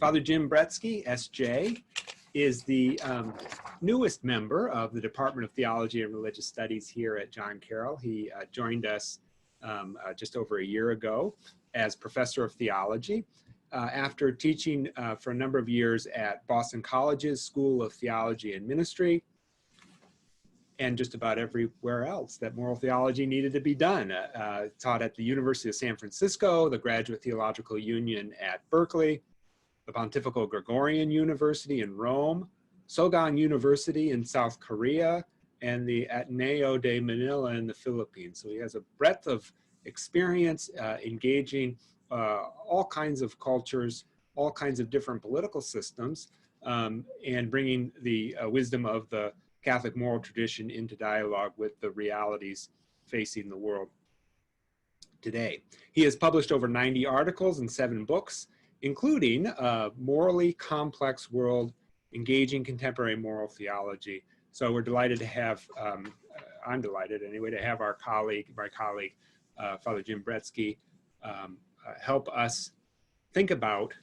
Father Jim Bretzke, S.J., is the newest member of the Department of Theology and Religious Studies here at John Carroll. He joined us just over a year ago as professor of theology after teaching for a number of years at Boston College's School of Theology and Ministry, and just about everywhere else that moral theology needed to be done. Taught at the University of San Francisco, the Graduate Theological Union at Berkeley, the Pontifical Gregorian University in Rome, Sogang University in South Korea, and the Ateneo de Manila in the Philippines. So he has a breadth of experience engaging all kinds of cultures, all kinds of different political systems, and bringing the wisdom of the Catholic moral tradition into dialogue with the realities facing the world today. He has published over 90 articles and 7 books, including Morally Complex World, Engaging Contemporary Moral Theology. So we're delighted to have, I'm delighted anyway, to have my colleague, Father Jim Bretzke, help us think about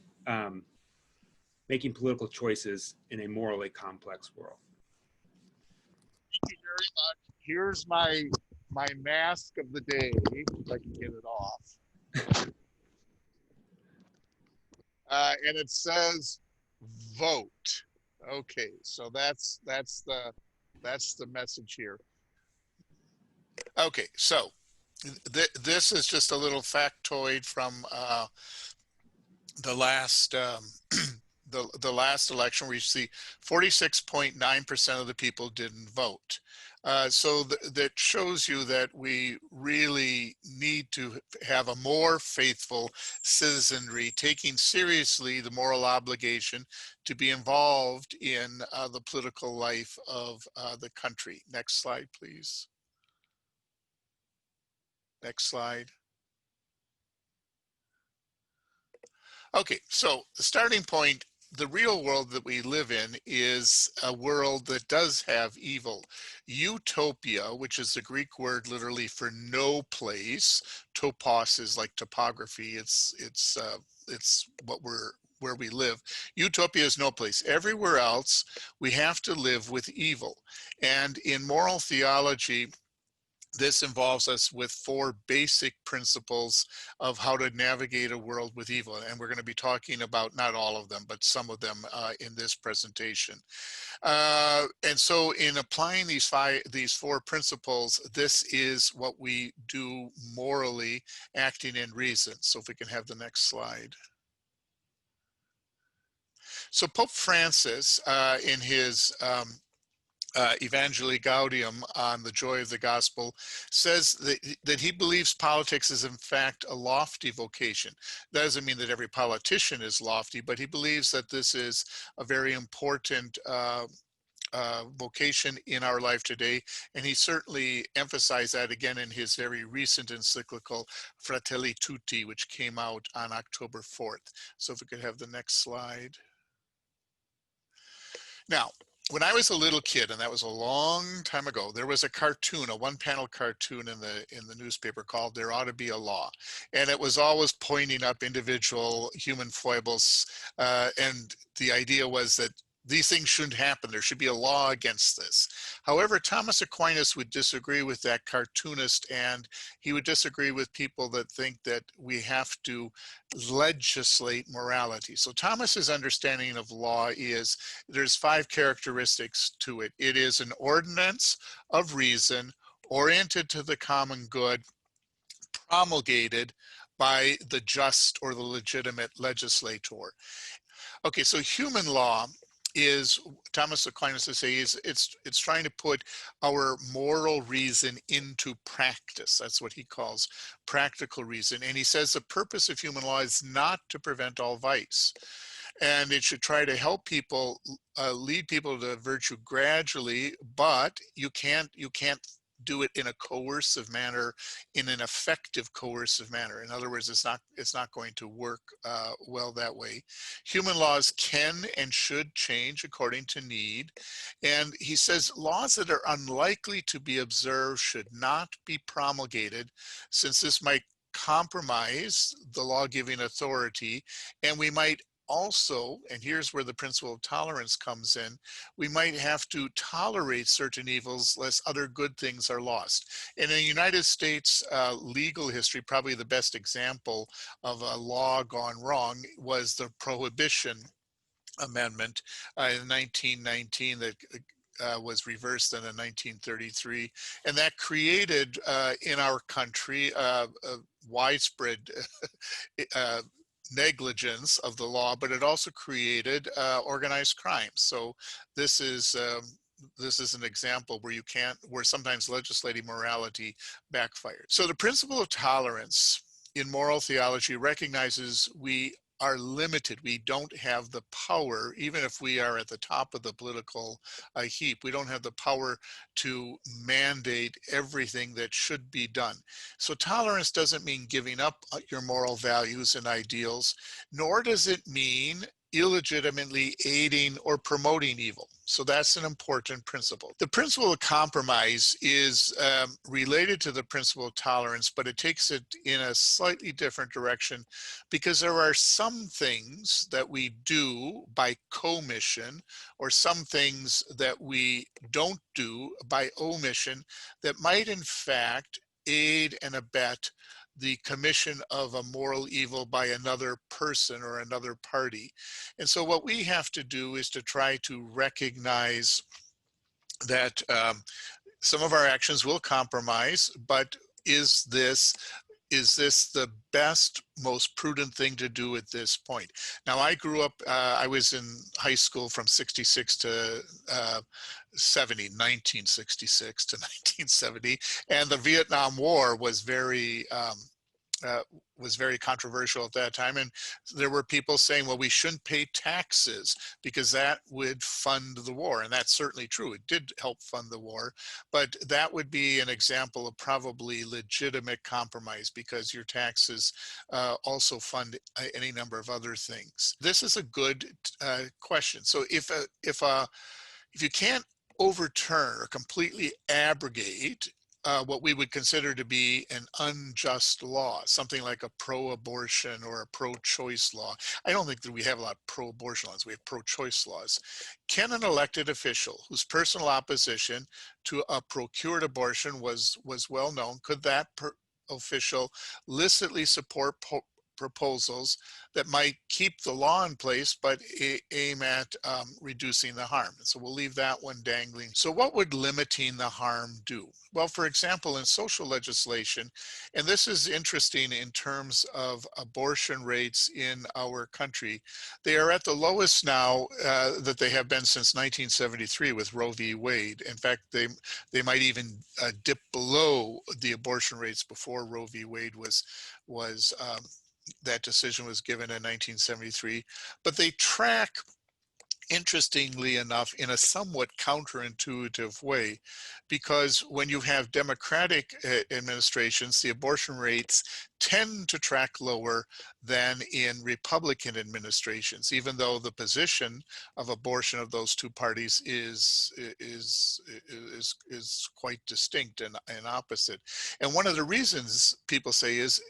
making political choices in a morally complex world. Thank you very much. Here's my mask of the day, if I can get it off. And it says vote. Okay, so that's the message here. Okay, so this is just a little factoid from the last the last election, where you see 46.9% of the people didn't vote. So that shows you that we really need to have a more faithful citizenry, taking seriously the moral obligation to be involved in the political life of the country. Next slide, please. Next slide. Okay, so the starting point, the real world that we live in is a world that does have evil. Utopia, which is the Greek word literally for no place. Topos is like topography. It's where we live. Utopia is no place. Everywhere else, we have to live with evil. And in moral theology, this involves us with 4 basic principles of how to navigate a world with evil. And we're going to be talking about not all of them, but some of them in this presentation. And so in applying these 4 principles, this is what we do morally, acting in reason. So if we can have the next slide. So Pope Francis, in his Evangelii Gaudium on the joy of the gospel, says that he believes politics is in fact a lofty vocation. That doesn't mean that every politician is lofty, but he believes that this is a very important vocation in our life today. And he certainly emphasized that again in his very recent encyclical Fratelli Tutti, which came out on October 4th. So if we could have the next slide. Now, when I was a little kid, and that was a long time ago, there was a cartoon, a 1-panel cartoon in the newspaper called "There Oughta Be a Law," and it was always pointing up individual human foibles, and the idea was that these things shouldn't happen. There should be a law against this. However, Thomas Aquinas would disagree with that cartoonist, and he would disagree with people that think that we have to legislate morality. So Thomas's understanding of law is there's 5 characteristics to it. It is an ordinance of reason, oriented to the common good, promulgated by the just or the legitimate legislator. Okay, so human law is, Thomas Aquinas would say, is it's trying to put our moral reason into practice. That's what he calls practical reason. And he says the purpose of human law is not to prevent all vice. And it should try to help people, lead people to virtue gradually, but you can't do it in a coercive manner, in an effective coercive manner. In other words, it's not going to work well that way. Human laws can and should change according to need. And he says laws that are unlikely to be observed should not be promulgated, since this might compromise the law-giving authority, and we might also, and here's where the principle of tolerance comes in, we might have to tolerate certain evils lest other good things are lost. And in the United States legal history, probably the best example of a law gone wrong was the Prohibition Amendment in 1919 that was reversed then in 1933. And that created in our country a widespread negligence of the law, but it also created organized crime. So this is an example where where sometimes legislative morality backfired. So the principle of tolerance in moral theology recognizes we are limited. We don't have the power, even if we are at the top of the political heap, we don't have the power to mandate everything that should be done. So tolerance doesn't mean giving up your moral values and ideals, nor does it mean illegitimately aiding or promoting evil. So that's an important principle. The principle of compromise is related to the principle of tolerance, but it takes it in a slightly different direction because there are some things that we do by commission or some things that we don't do by omission that might in fact aid and abet the commission of a moral evil by another person or another party. And so what we have to do is to try to recognize that some of our actions will compromise, but is this the best, most prudent thing to do at this point? Now, I grew up, I was in high school from 66 to 1966 to 1970, and the Vietnam War was very controversial at that time. And there were people saying, well, we shouldn't pay taxes because that would fund the war. And that's certainly true. It did help fund the war, but that would be an example of probably legitimate compromise because your taxes also fund any number of other things. This is a good question. So if you can't overturn or completely abrogate what we would consider to be an unjust law, something like a pro-abortion or a pro-choice law. I don't think that we have a lot of pro-abortion laws. We have pro-choice laws. Can an elected official whose personal opposition to a procured abortion was well known, could that official licitly support proposals that might keep the law in place but aim at reducing the harm? So we'll leave that one dangling. So what would limiting the harm do? Well, for example, in social legislation, and this is interesting in terms of abortion rates in our country, they are at the lowest now that they have been since 1973 with Roe v. Wade. In fact, they might even dip below the abortion rates before Roe v. Wade was that decision was given in 1973, but they track, interestingly enough, in a somewhat counterintuitive way, because when you have Democratic administrations, the abortion rates tend to track lower than in Republican administrations, even though the position of abortion of those two parties is quite distinct and opposite. And one of the reasons people say is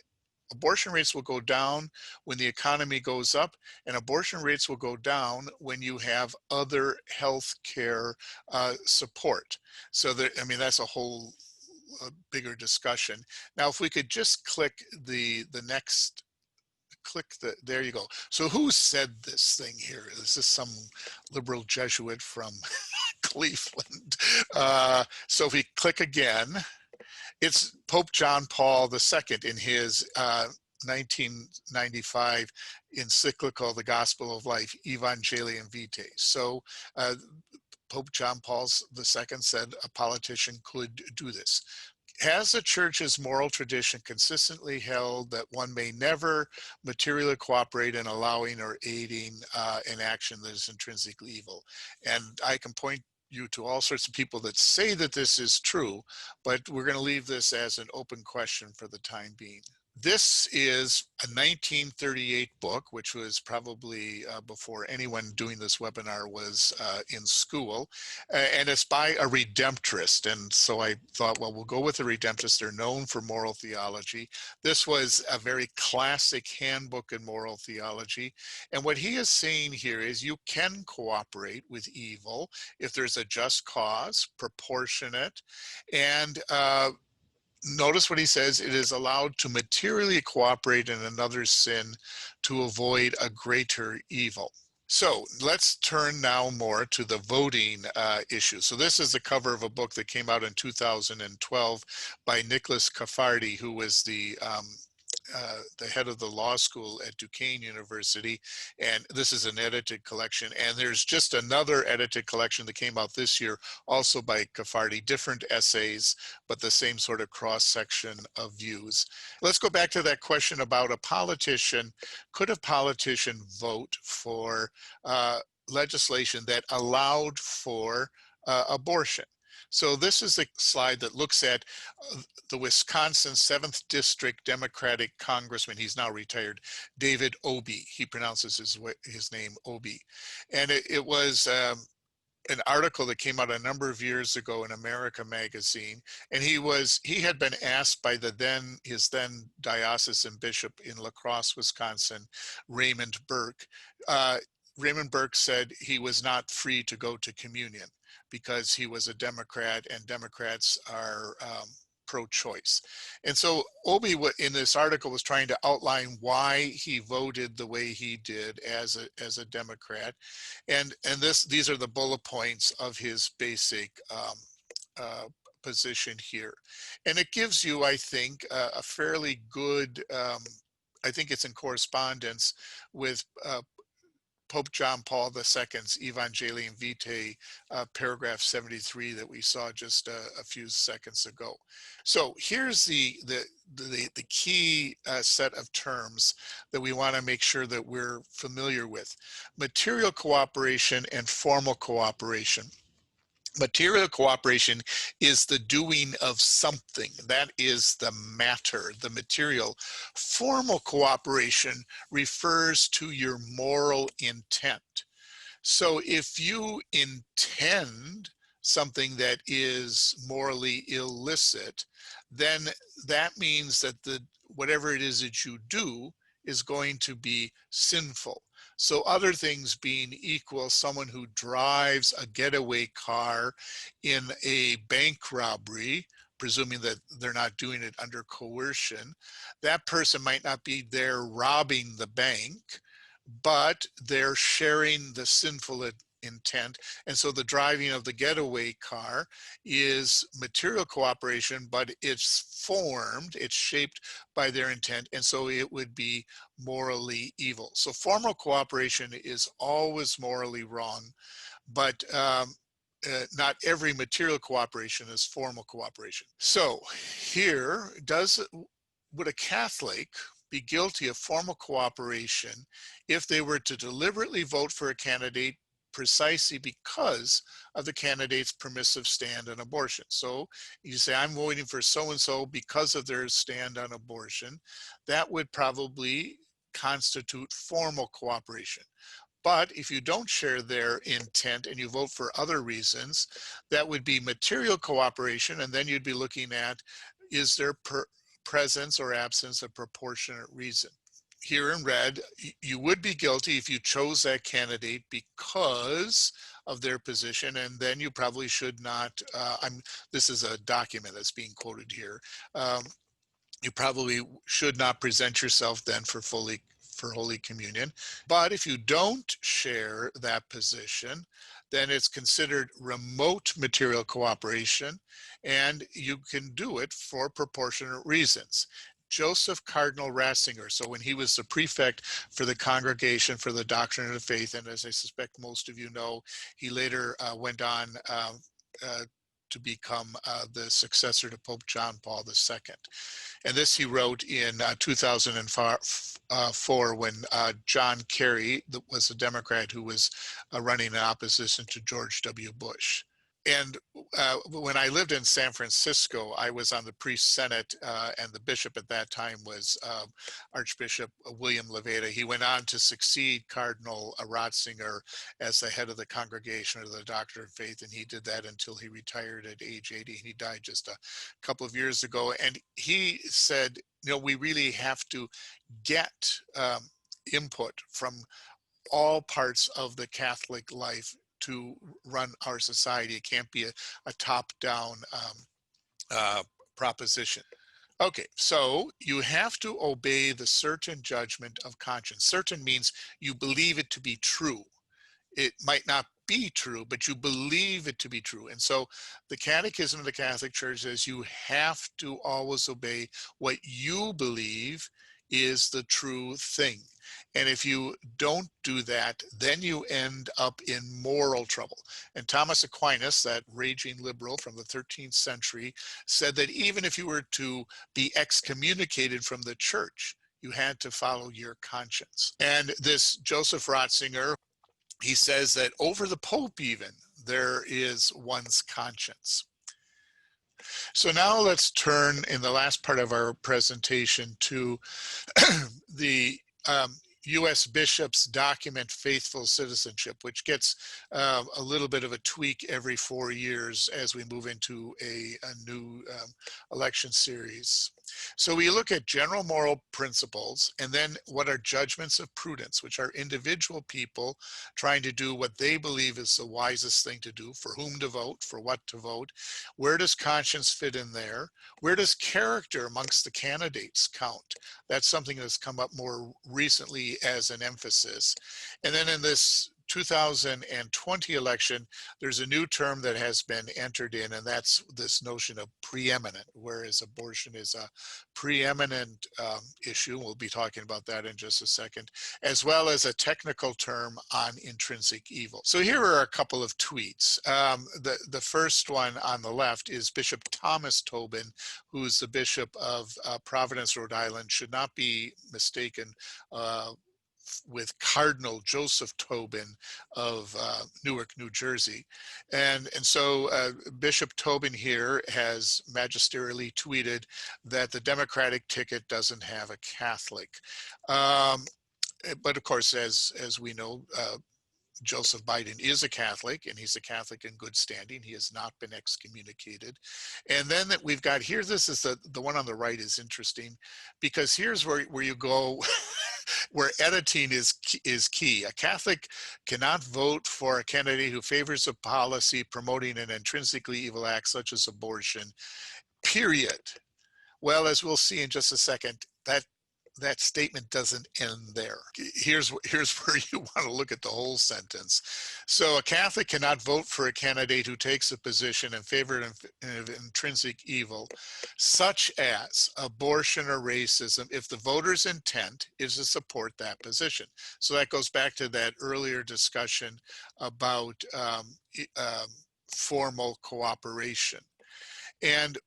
abortion rates will go down when the economy goes up, and abortion rates will go down when you have other health care support. So there, I mean, that's a whole bigger discussion. Now, if we could just click the next, there you go. So who said this thing here? Is this some liberal Jesuit from Cleveland? So if we click again, it's Pope John Paul II in his 1995 encyclical, The Gospel of Life, Evangelium Vitae. So Pope John Paul II said a politician could do this. Has the church's moral tradition consistently held that one may never materially cooperate in allowing or aiding an action that is intrinsically evil? And I can point you to all sorts of people that say that this is true, but we're going to leave this as an open question for the time being. This is a 1938 book, which was probably before anyone doing this webinar was in school. And it's by a Redemptorist. And so I thought, well, we'll go with the Redemptorists. They're known for moral theology. This was a very classic handbook in moral theology. And what he is saying here is you can cooperate with evil if there's a just cause, proportionate, and notice what he says, it is allowed to materially cooperate in another's sin to avoid a greater evil. So let's turn now more to the voting issue. So this is the cover of a book that came out in 2012 by Nicholas Caffardi, who was the head of the law school at Duquesne University. And this is an edited collection. And there's just another edited collection that came out this year, also by Caffardi, different essays, but the same sort of cross-section of views. Let's go back to that question about a politician. Could a politician vote for legislation that allowed for abortion? So this is a slide that looks at the Wisconsin 7th District Democratic Congressman, he's now retired, David Obey. He pronounces his name Obey. And it was an article that came out a number of years ago in America magazine. And he had been asked by his then diocesan bishop in La Crosse, Wisconsin, Raymond Burke. Raymond Burke said he was not free to go to communion because he was a Democrat, and Democrats are pro-choice. And so Obey in this article was trying to outline why he voted the way he did as a Democrat. And these are the bullet points of his basic position here. And it gives you, I think, a fairly good, I think it's in correspondence with Pope John Paul II's Evangelium Vitae, paragraph 73 that we saw just a few seconds ago. So here's the key set of terms that we want to make sure that we're familiar with. Material cooperation and formal cooperation. Material cooperation is the doing of something. That is the matter, the material. Formal cooperation refers to your moral intent. So if you intend something that is morally illicit, then that means that whatever it is that you do is going to be sinful. So other things being equal, someone who drives a getaway car in a bank robbery, presuming that they're not doing it under coercion, that person might not be there robbing the bank, but they're sharing the sinful intent. And so the driving of the getaway car is material cooperation, but it's shaped by their intent, and so it would be morally evil. So formal cooperation is always morally wrong, but not every material cooperation is formal cooperation. So here, would a Catholic be guilty of formal cooperation if they were to deliberately vote for a candidate precisely because of the candidate's permissive stand on abortion? So you say, I'm voting for so-and-so because of their stand on abortion. That would probably constitute formal cooperation. But if you don't share their intent and you vote for other reasons, that would be material cooperation. And then you'd be looking at, is there presence or absence of proportionate reason? Here in red, you would be guilty if you chose that candidate because of their position, and then you probably should not, this is a document that's being quoted here, you probably should not present yourself then for Holy Communion. But if you don't share that position, then it's considered remote material cooperation, and you can do it for proportionate reasons. Joseph Cardinal Ratzinger, so when he was the prefect for the Congregation for the Doctrine of the Faith, and as I suspect most of you know, he later went on to become the successor to Pope John Paul II. And this he wrote in 2004 when John Kerry was a Democrat who was running in opposition to George W. Bush. And when I lived in San Francisco, I was on the priest senate, and the bishop at that time was Archbishop William Levada. He went on to succeed Cardinal Ratzinger as the head of the Congregation of the Doctrine of Faith, and he did that until he retired at age 80. He died just a couple of years ago, and he said, we really have to get input from all parts of the Catholic life to run our society. It can't be a top-down proposition. Okay, so you have to obey the certain judgment of conscience. Certain means you believe it to be true. It might not be true, but you believe it to be true. And so the Catechism of the Catholic Church says you have to always obey what you believe is the true thing. And if you don't do that, then you end up in moral trouble. And Thomas Aquinas, that raging liberal from the 13th century, said that even if you were to be excommunicated from the church, you had to follow your conscience. And this Joseph Ratzinger, he says that over the Pope even, there is one's conscience. So now let's turn in the last part of our presentation to the U.S. bishops document faithful citizenship, which gets a little bit of a tweak every 4 years as we move into a new election series. So we look at general moral principles, and then what are judgments of prudence, which are individual people trying to do what they believe is the wisest thing to do, for whom to vote, for what to vote. Where does conscience fit in there? Where does character amongst the candidates count? That's something that's come up more recently as an emphasis. And then in this 2020 election, there's a new term that has been entered in, and that's this notion of preeminent, whereas abortion is a preeminent issue. We'll be talking about that in just a second, as well as a technical term on intrinsic evil. So here are a couple of tweets. The first one on the left is Bishop Thomas Tobin, who's the Bishop of Providence, Rhode Island, should not be mistaken with Cardinal Joseph Tobin of Newark, New Jersey. And so Bishop Tobin here has magisterially tweeted that the Democratic ticket doesn't have a Catholic. But of course, as we know, Joseph Biden is a Catholic, and he's a Catholic in good standing. He has not been excommunicated. And then that we've got here, this is the one on the right is interesting, because here's where you go, where editing is key. A Catholic cannot vote for a candidate who favors a policy promoting an intrinsically evil act such as abortion, period. Well, as we'll see in just a second, that statement doesn't end there. Here's where you want to look at the whole sentence. So a Catholic cannot vote for a candidate who takes a position in favor of intrinsic evil, such as abortion or racism, if the voter's intent is to support that position. So that goes back to that earlier discussion about formal cooperation. And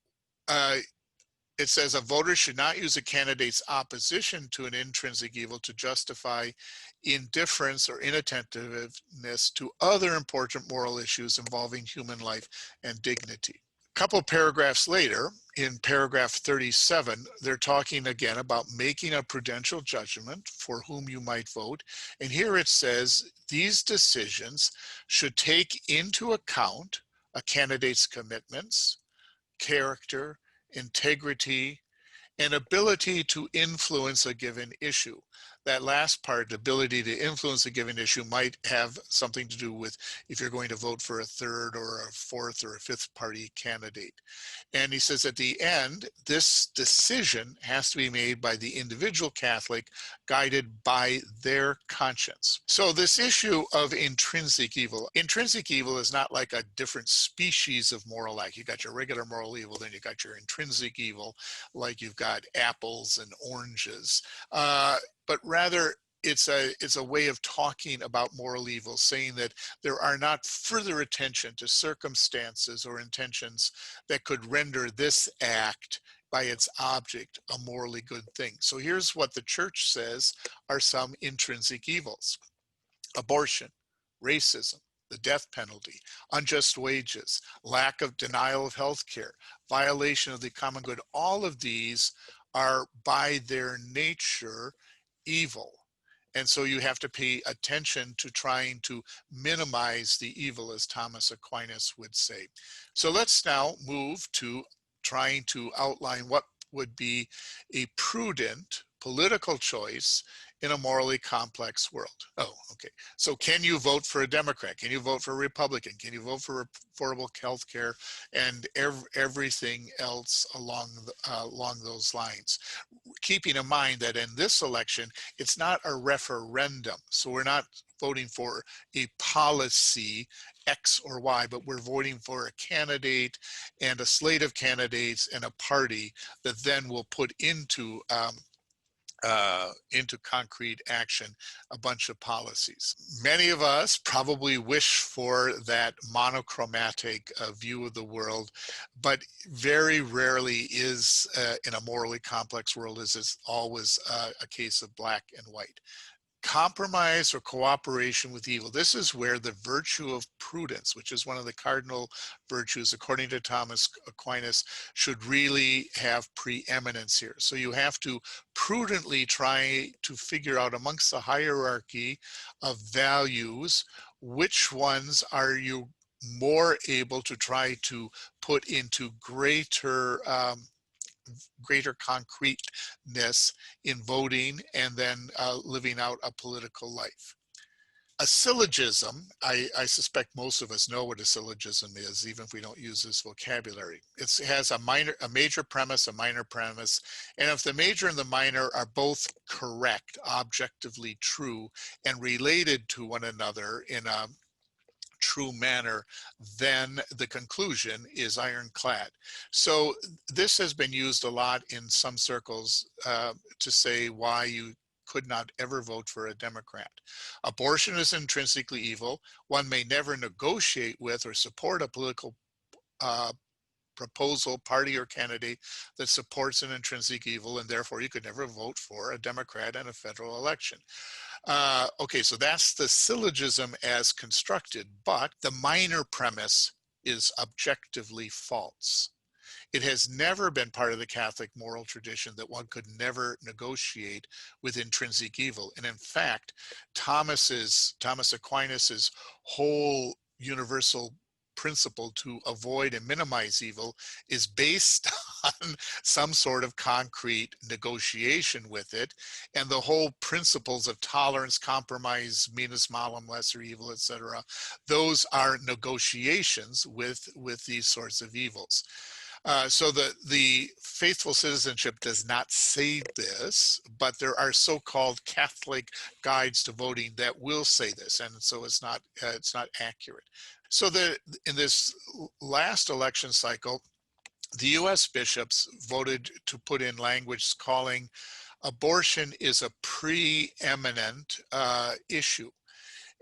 it says a voter should not use a candidate's opposition to an intrinsic evil to justify indifference or inattentiveness to other important moral issues involving human life and dignity. A couple paragraphs later, in paragraph 37, they're talking again about making a prudential judgment for whom you might vote. And here it says these decisions should take into account a candidate's commitments, character, integrity, and ability to influence a given issue. That last part, ability to influence a given issue, might have something to do with if you're going to vote for a third or a fourth or a fifth party candidate. And he says at the end, this decision has to be made by the individual Catholic, guided by their conscience. So this issue of intrinsic evil is not like a different species of moral act. You got your regular moral evil, then you got your intrinsic evil, like you've got apples and oranges. But rather, it's a way of talking about moral evil, saying that there are not further attention to circumstances or intentions that could render this act by its object a morally good thing. So here's what the church says are some intrinsic evils: abortion, racism, the death penalty, unjust wages, lack of denial of health care, violation of the common good. All of these are by their nature evil. And so you have to pay attention to trying to minimize the evil, as Thomas Aquinas would say. So let's now move to trying to outline what would be a prudent political choice in a morally complex world. Oh, okay. So can you vote for a Democrat? Can you vote for a Republican? Can you vote for affordable health care and everything else along those lines? Keeping in mind that in this election, it's not a referendum. So we're not voting for a policy X or Y, but we're voting for a candidate and a slate of candidates and a party that then will put into concrete action a bunch of policies. Many of us probably wish for that monochromatic view of the world, but very rarely is in a morally complex world is it always a case of black and white. Compromise or cooperation with evil. This is where the virtue of prudence, which is one of the cardinal virtues, according to Thomas Aquinas, should really have preeminence here. So you have to prudently try to figure out amongst the hierarchy of values, which ones are you more able to try to put into greater concreteness in voting and then living out a political life. A syllogism, I suspect most of us know what a syllogism is, even if we don't use this vocabulary. It has a major premise, a minor premise, and if the major and the minor are both correct, objectively true, and related to one another in a true manner, then the conclusion is ironclad. So this has been used a lot in some circles to say why you could not ever vote for a Democrat. Abortion is intrinsically evil. One may never negotiate with or support a political proposal, party, or candidate that supports an intrinsic evil, and therefore you could never vote for a Democrat in a federal election. Okay, so that's the syllogism as constructed, but the minor premise is objectively false. It has never been part of the Catholic moral tradition that one could never negotiate with intrinsic evil. And in fact, Thomas Aquinas' whole universal principle to avoid and minimize evil is based on some sort of concrete negotiation with it, and the whole principles of tolerance, compromise, minus malum, lesser evil, etc., those are negotiations with these sorts of evils. So the faithful citizenship does not say this, but there are so-called Catholic guides to voting that will say this, and so it's not accurate. So in this last election cycle, the U.S. bishops voted to put in language calling abortion is a preeminent issue.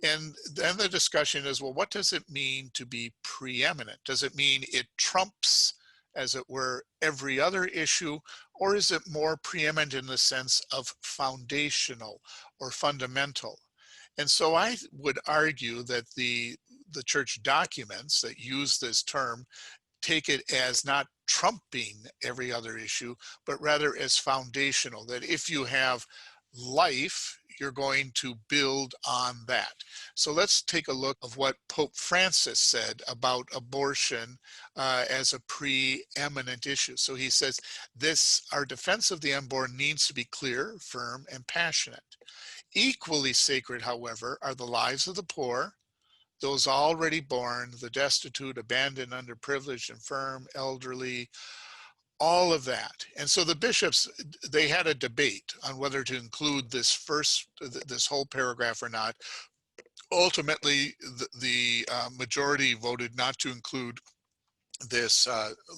And then the discussion is, well, what does it mean to be preeminent? Does it mean it trumps, as it were, every other issue, or is it more preeminent in the sense of foundational or fundamental? And so I would argue that the church documents that use this term take it as not trumping every other issue, but rather as foundational, that if you have life, you're going to build on that. So let's take a look of what Pope Francis said about abortion as a preeminent issue. So he says, our defense of the unborn needs to be clear, firm, and passionate. Equally sacred, however, are the lives of the poor, those already born, the destitute, abandoned, underprivileged, infirm, elderly, all of that. And so the bishops, they had a debate on whether to include this whole paragraph or not. Ultimately, the majority voted not to include this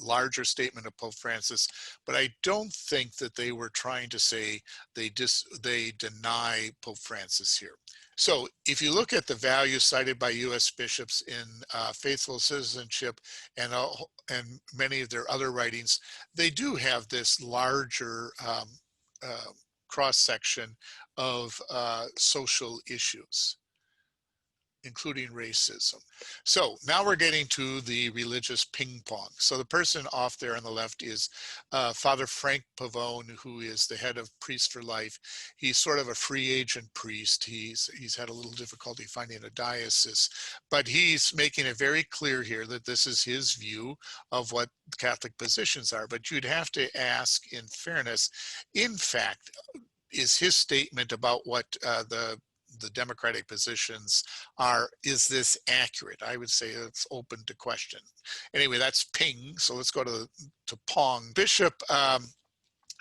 larger statement of Pope Francis, but I don't think that they were trying to say they deny Pope Francis here. So if you look at the values cited by U.S. bishops in Faithful Citizenship and many of their other writings, they do have this larger cross-section of social issues. including racism. So now we're getting to the religious ping pong. So the person off there on the left is Father Frank Pavone, who is the head of Priests for Life. He's sort of a free agent priest. He's had a little difficulty finding a diocese, but he's making it very clear here that this is his view of what Catholic positions are. But you'd have to ask, in fairness, in fact, is his statement about what the democratic positions are, is this accurate? I would say it's open to question. Anyway, that's ping. So let's go to pong. Bishop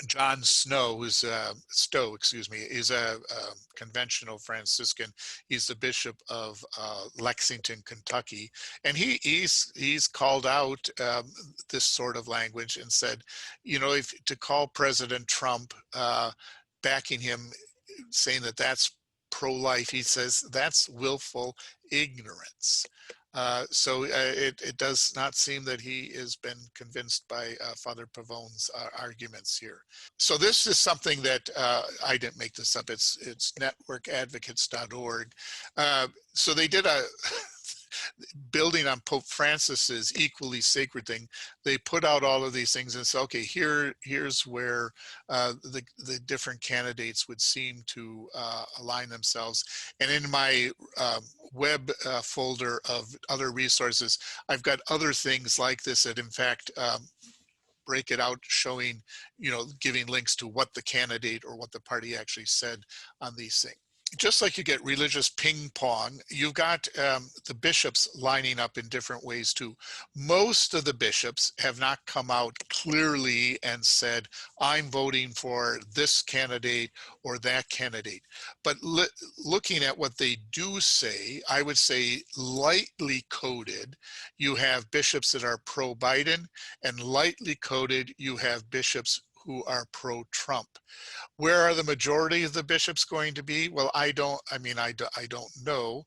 John Stowe, is a conventional Franciscan. He's the bishop of Lexington, Kentucky, and he's called out this sort of language and said, you know, if to call President Trump backing him, saying that that's pro-life, he says that's willful ignorance. It does not seem that he has been convinced by Father Pavone's arguments here. So this is something that I didn't make this up. It's networkadvocates.org. So they did a building on Pope Francis's equally sacred thing. They put out all of these things and said, okay, here's where the different candidates would seem to align themselves. And in my web folder of other resources, I've got other things like this that in fact break it out, showing, you know, giving links to what the candidate or what the party actually said on these things. Just like you get religious ping pong, you've got the bishops lining up in different ways too. Most of the bishops have not come out clearly and said, I'm voting for this candidate or that candidate. But looking at what they do say, I would say lightly coded, you have bishops that are pro-Biden, and lightly coded, you have bishops who are pro-Trump. Where are the majority of the bishops going to be? Well, I don't know.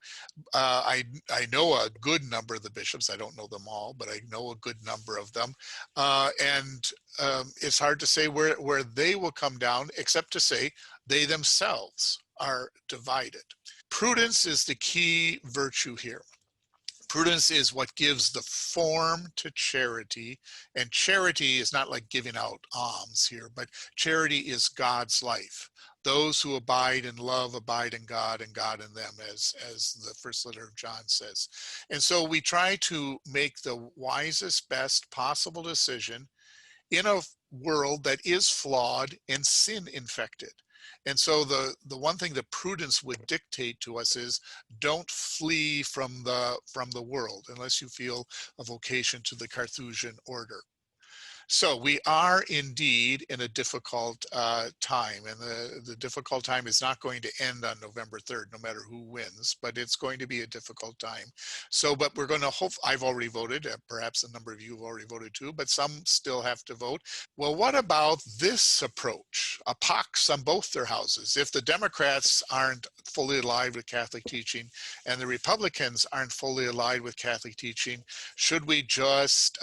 I know a good number of the bishops. I don't know them all, but I know a good number of them. It's hard to say where they will come down, except to say they themselves are divided. Prudence is the key virtue here. Prudence is what gives the form to charity, and charity is not like giving out alms here, but charity is God's life. Those who abide in love abide in God and God in them, as the first letter of John says. And so we try to make the wisest, best possible decision in a world that is flawed and sin infected. And so the one thing that prudence would dictate to us is don't flee from the world unless you feel a vocation to the Carthusian order. So we are indeed in a difficult time, and the difficult time is not going to end on November 3rd, no matter who wins, but it's going to be a difficult time. So, but we're going to hope, I've already voted, perhaps a number of you have already voted too, but some still have to vote. Well, what about this approach? A pox on both their houses. If the Democrats aren't fully aligned with Catholic teaching and the Republicans aren't fully aligned with Catholic teaching, should we just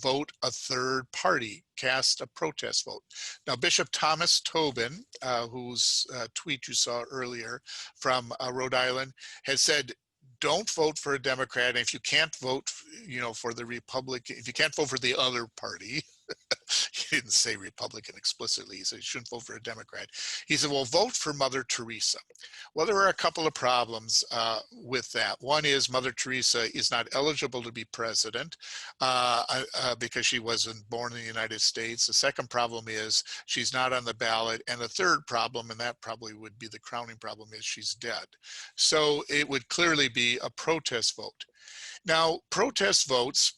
vote a third party, cast a protest vote? Now, Bishop Thomas Tobin, whose tweet you saw earlier from Rhode Island, has said, don't vote for a Democrat. And if you can't vote, you know, for the Republican, if you can't vote for the other party, he didn't say Republican explicitly, he said you shouldn't vote for a Democrat. He said, well, vote for Mother Teresa. Well, there are a couple of problems with that. One is Mother Teresa is not eligible to be president because she wasn't born in the United States. The second problem is she's not on the ballot. And the third problem, and that probably would be the crowning problem, is she's dead. So it would clearly be a protest vote. Now, protest votes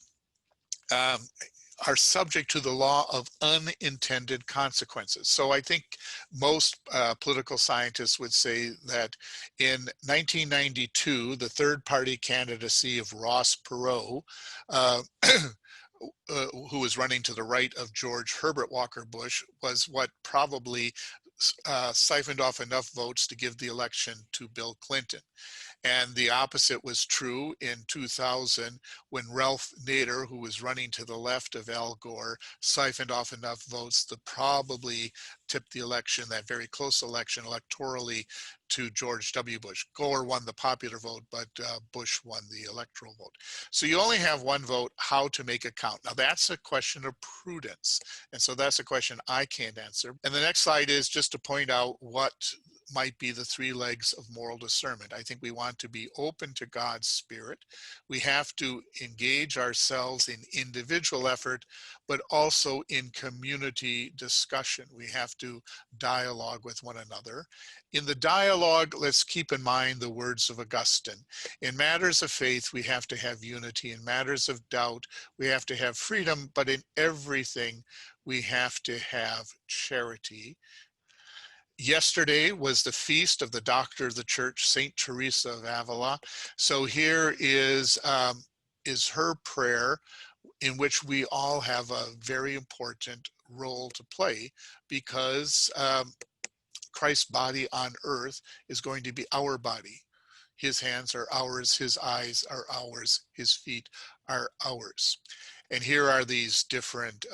are subject to the law of unintended consequences. So I think most political scientists would say that in 1992, the third party candidacy of Ross Perot, who was running to the right of George Herbert Walker Bush, was what probably siphoned off enough votes to give the election to Bill Clinton. And the opposite was true in 2000 when Ralph Nader, who was running to the left of Al Gore, siphoned off enough votes to probably tipped the election, that very close election electorally, to George W. Bush. Gore won the popular vote, but Bush won the electoral vote. So you only have one vote, how to make it count. Now that's a question of prudence. And so that's a question I can't answer. And the next slide is just to point out what might be the three legs of moral discernment. I think we want to be open to God's Spirit. We have to engage ourselves in individual effort, but also in community discussion. We have to dialogue with one another. In the dialogue, let's keep in mind the words of Augustine. In matters of faith, we have to have unity. In matters of doubt, we have to have freedom, but in everything, we have to have charity. Yesterday was the feast of the doctor of the church, Saint Theresa of Avila. So here is her prayer, in which we all have a very important role to play, because Christ's body on earth is going to be our body. His hands are ours, his eyes are ours, his feet are ours. And here are these different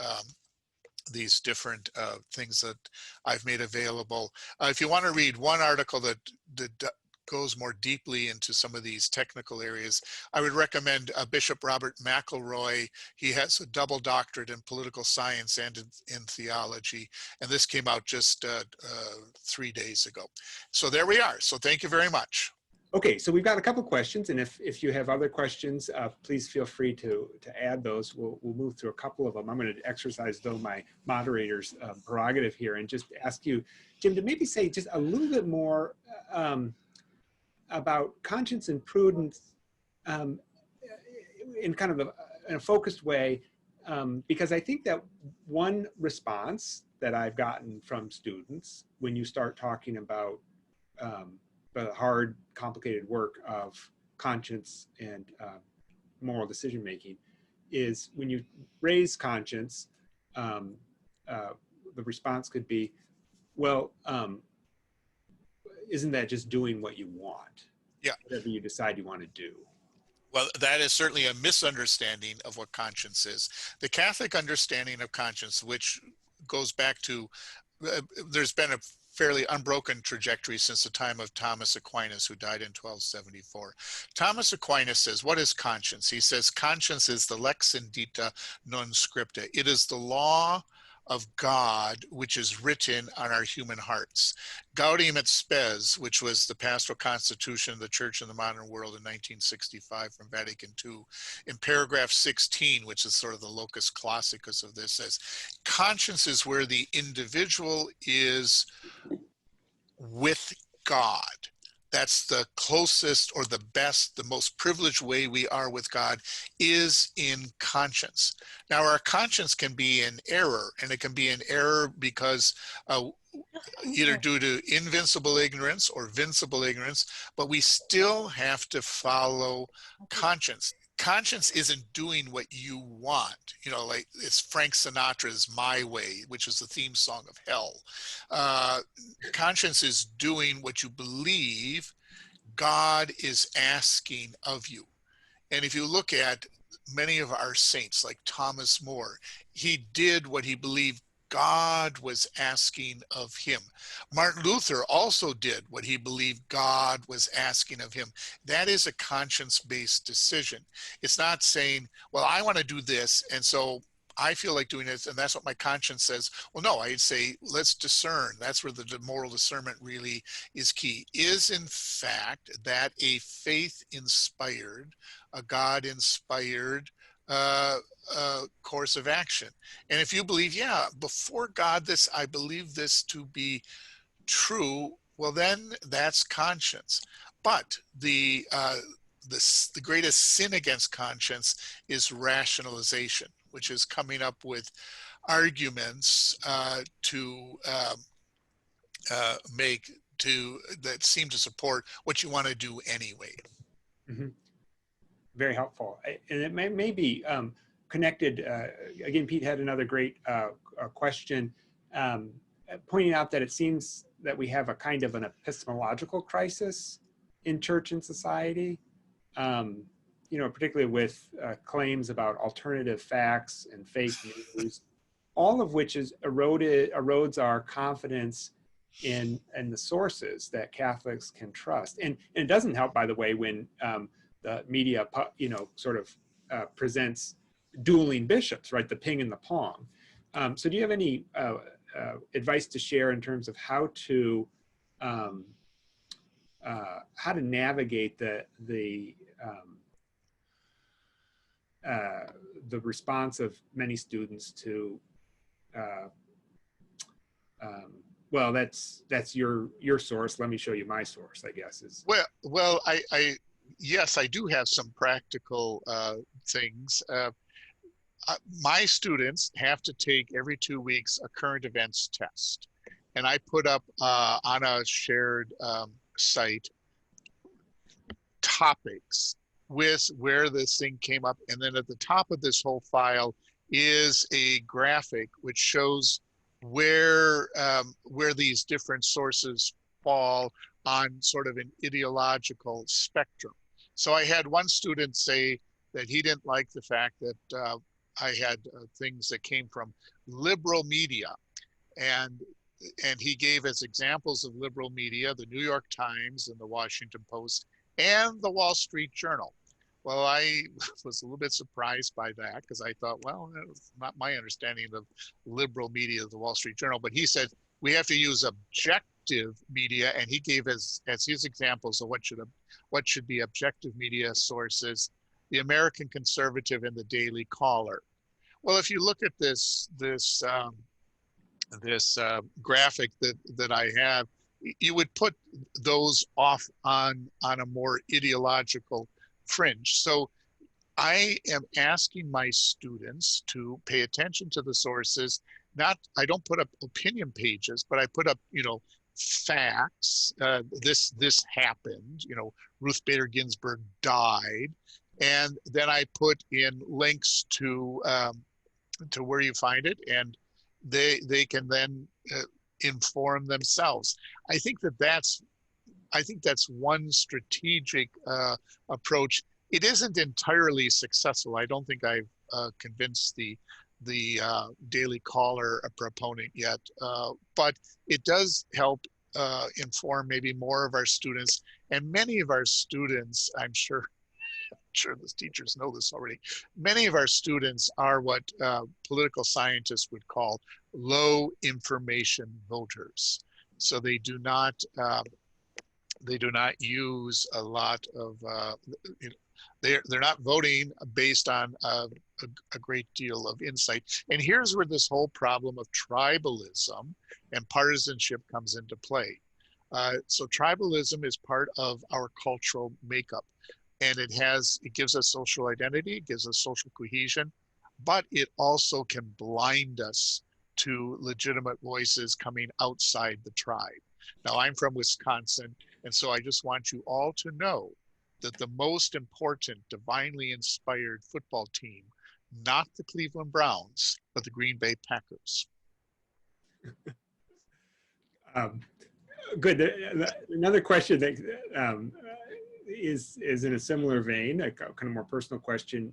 things that I've made available. If you want to read one article that goes more deeply into some of these technical areas, I would recommend Bishop Robert McElroy. He has a double doctorate in political science and in theology, and this came out just 3 days ago. So there we are. So thank you very much. Okay, so we've got a couple questions, and if you have other questions, please feel free to add those. We'll move through a couple of them. I'm going to exercise, though, my moderator's prerogative here and just ask you, Jim, to maybe say just a little bit more about conscience and prudence in kind of in a focused way, because I think that one response that I've gotten from students when you start talking about the hard, complicated work of conscience and moral decision making is when you raise conscience, the response could be, well, isn't that just doing what you want? Yeah. Whatever you decide you want to do. Well, that is certainly a misunderstanding of what conscience is. The Catholic understanding of conscience, which goes back to, there's been a fairly unbroken trajectory since the time of Thomas Aquinas, who died in 1274. Thomas Aquinas says, what is conscience? He says, conscience is the lex indita non scripta. It is the law of God, which is written on our human hearts. Gaudium et Spes, which was the pastoral constitution of the Church in the modern world in 1965 from Vatican II, in paragraph 16, which is sort of the locus classicus of this, says, conscience is where the individual is with God. That's the closest or the best, the most privileged way we are with God is in conscience. Now, our conscience can be in error, and it can be in error because either due to invincible ignorance or vincible ignorance, but we still have to follow conscience. Conscience isn't doing what you want, you know, like it's Frank Sinatra's My Way, which is the theme song of Hell. Conscience is doing what you believe God is asking of you. And if you look at many of our saints, like Thomas More, he did what he believed God was asking of him. Martin Luther also did what he believed God was asking of him. That is a conscience-based decision. It's not saying, well, I want to do this, and so I feel like doing this, and that's what my conscience says. Well, no, I'd say, let's discern. That's where the moral discernment really is key. Is, in fact, that a faith-inspired, a God-inspired course of action? And if you believe, yeah, before God, I believe this to be true, well, then that's conscience. But the greatest sin against conscience is rationalization, which is coming up with arguments that seem to support what you want to do anyway. Mm-hmm. Very helpful. And it may be connected. Again, Pete had another great question, pointing out that it seems that we have a kind of an epistemological crisis in church and society, you know, particularly with claims about alternative facts and fake news, all of which is erodes our confidence in the sources that Catholics can trust. And it doesn't help, by the way, when the media, sort of presents dueling bishops, right? The ping and the pong. So do you have any advice to share in terms of how to navigate the response of many students to well, that's your source, let me show you my source, I guess is. Well, yes, I do have some practical things. My students have to take every 2 weeks a current events test, and I put up on a shared site topics with where this thing came up, and then at the top of this whole file is a graphic which shows where these different sources fall on sort of an ideological spectrum. So I had one student say that he didn't like the fact that I had things that came from liberal media, and he gave as examples of liberal media the New York Times and the Washington Post and the Wall Street Journal. Well, I was a little bit surprised by that because I thought, well, that was not my understanding of liberal media of the Wall Street Journal. But he said we have to use objective media, and he gave as his examples of what should be objective media sources: the American Conservative and the Daily Caller. Well, if you look at this graphic that I have, you would put those off on a more ideological fringe. So I am asking my students to pay attention to the sources. I don't put up opinion pages, but I put up, facts. This happened, Ruth Bader Ginsburg died. And then I put in links to where you find it, and they can then inform themselves. I think that's one strategic approach. It isn't entirely successful. I don't think I've convinced the Daily Caller a proponent yet, but it does help inform maybe more of our students. And many of our students, I'm sure the teachers know this already, many of our students are what political scientists would call low information voters. So they do not use a lot of, they're not voting based on a great deal of insight. And here's where this whole problem of tribalism and partisanship comes into play. So tribalism is part of our cultural makeup, and it gives us social identity, it gives us social cohesion, but it also can blind us to legitimate voices coming outside the tribe. Now, I'm from Wisconsin, and so I just want you all to know that the most important divinely inspired football team, not the Cleveland Browns, but the Green Bay Packers. Good. Another question that is in a similar vein, a kind of more personal question,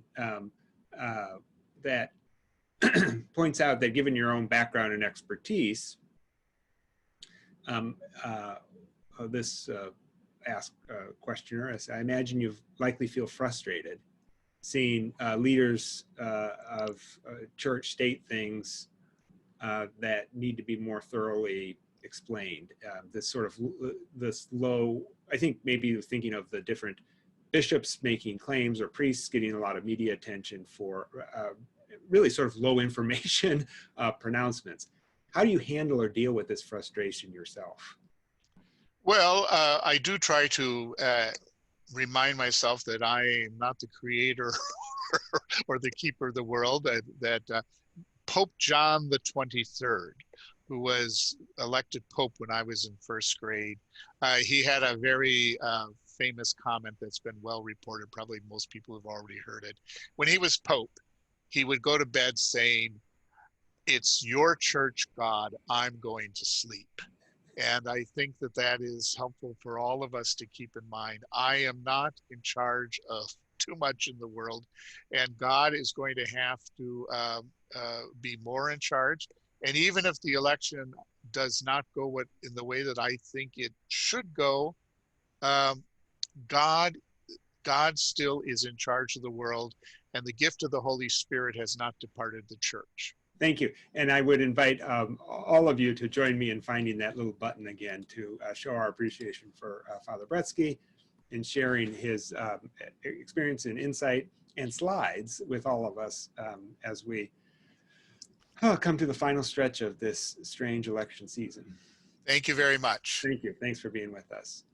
that points out that given your own background and expertise, this questioner, as I imagine you likely feel frustrated seeing leaders of church-state things that need to be more thoroughly explained. This low, I think maybe you're thinking of the different bishops making claims or priests getting a lot of media attention for really sort of low information pronouncements. How do you handle or deal with this frustration yourself? Well, I do try to remind myself that I am not the creator or the keeper of the world, that Pope John the 23rd, who was elected Pope when I was in first grade, he had a very famous comment that's been well reported. Probably most people have already heard it. When he was Pope, he would go to bed saying, "It's your church, God, I'm going to sleep." And I think that is helpful for all of us to keep in mind. I am not in charge of too much in the world, and God is going to have to be more in charge. And even if the election does not go in the way that I think it should go, God still is in charge of the world, and the gift of the Holy Spirit has not departed the church. Thank you. And I would invite all of you to join me in finding that little button again to show our appreciation for Father Bretzke and sharing his experience and insight and slides with all of us as we come to the final stretch of this strange election season. Thank you very much. Thank you. Thanks for being with us.